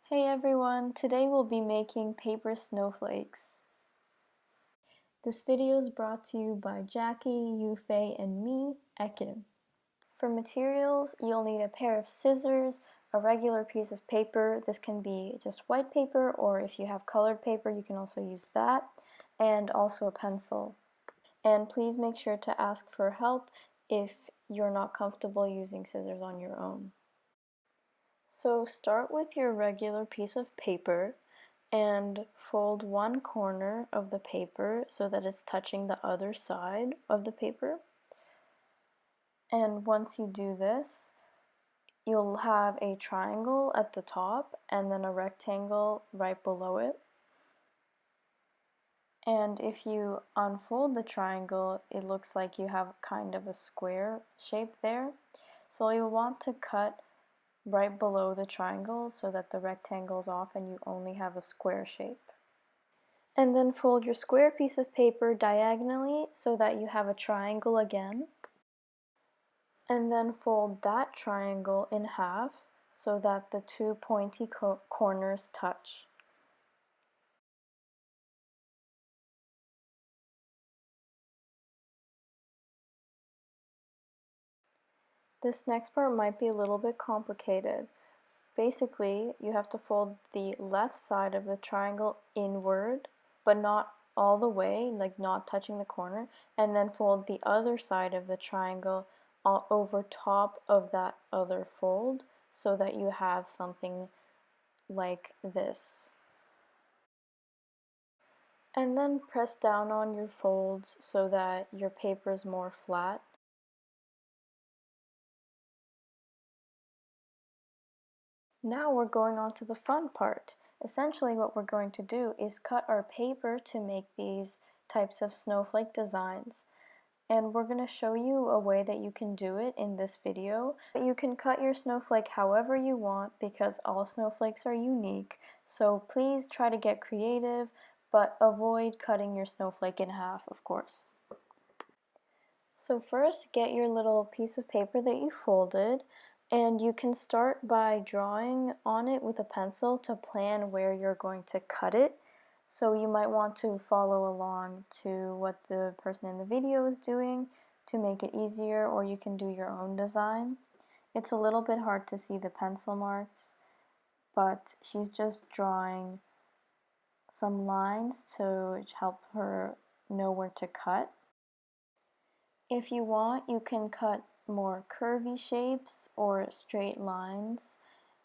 Hey everyone, today we'll be making paper snowflakes. This video is brought to you by Jackie, Yufei, and me, Ekin. For materials, you'll need a pair of scissors, a regular piece of paper. This can be just white paper, or if you have colored paper, you can also use that, and also a pencil. And please make sure to ask for help if you're not comfortable using scissors on your own. So start with your regular piece of paper and fold one corner of the paper so that it's touching the other side of the paper. And once you do this, you'll have a triangle at the top and then a rectangle right below it. And if you unfold the triangle, it looks like you have kind of a square shape there. So you'll want to cut right below the triangle so that the rectangle's off and you only have a square shape. And then fold your square piece of paper diagonally so that you have a triangle again. And then fold that triangle in half so that the two pointy corners touch. This next part might be a little bit complicated. Basically, you have to fold the left side of the triangle inward, but not all the way, like not touching the corner, and then fold the other side of the triangle over top of that other fold so that you have something like this. And then press down on your folds so that your paper is more flat. Now we're going on to the fun part. Essentially what we're going to do is cut our paper to make these types of snowflake designs. And we're going to show you a way that you can do it in this video. You can cut your snowflake however you want because all snowflakes are unique. So please try to get creative, but avoid cutting your snowflake in half, of course. So first, get your little piece of paper that you folded, and you can start by drawing on it with a pencil to plan where you're going to cut it. So you might want to follow along to what the person in the video is doing to make it easier, or you can do your own design. It's a little bit hard to see the pencil marks, but she's just drawing some lines to help her know where to cut. If you want, you can cut more curvy shapes or straight lines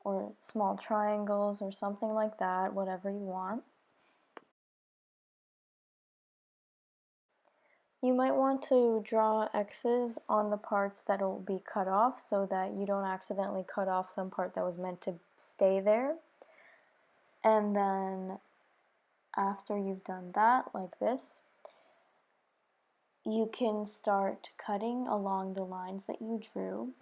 or small triangles or something like that, whatever you want. You might want to draw X's on the parts that will be cut off so that you don't accidentally cut off some part that was meant to stay there. And then after you've done that, like this, you can start cutting along the lines that you drew.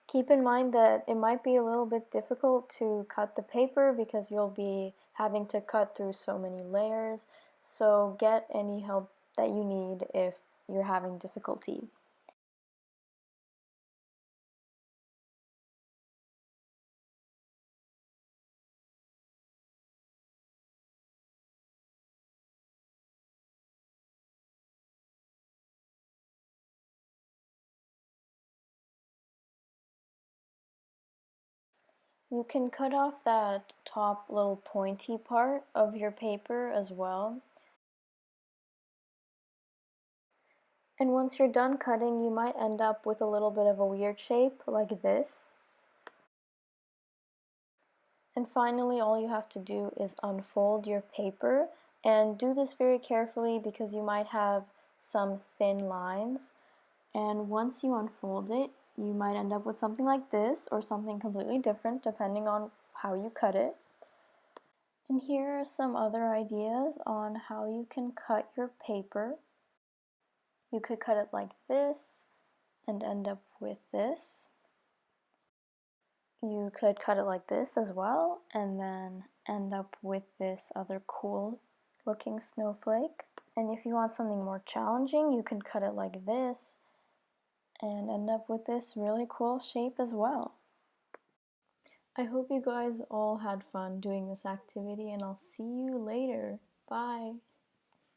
Keep in mind that it might be a little bit difficult to cut the paper because you'll be having to cut through so many layers, so get any help that you need if you're having difficulty. You can cut off that top little pointy part of your paper as well. And once you're done cutting, you might end up with a little bit of a weird shape like this. And finally, all you have to do is unfold your paper, and do this very carefully because you might have some thin lines. And once you unfold it, you might end up with something like this or something completely different depending on how you cut it. And here are some other ideas on how you can cut your paper. You could cut it like this and end up with this. You could cut it like this as well, and then end up with this other cool looking snowflake. And if you want something more challenging, you can cut it like this and end up with this really cool shape as well. I hope you guys all had fun doing this activity, and I'll see you later. Bye!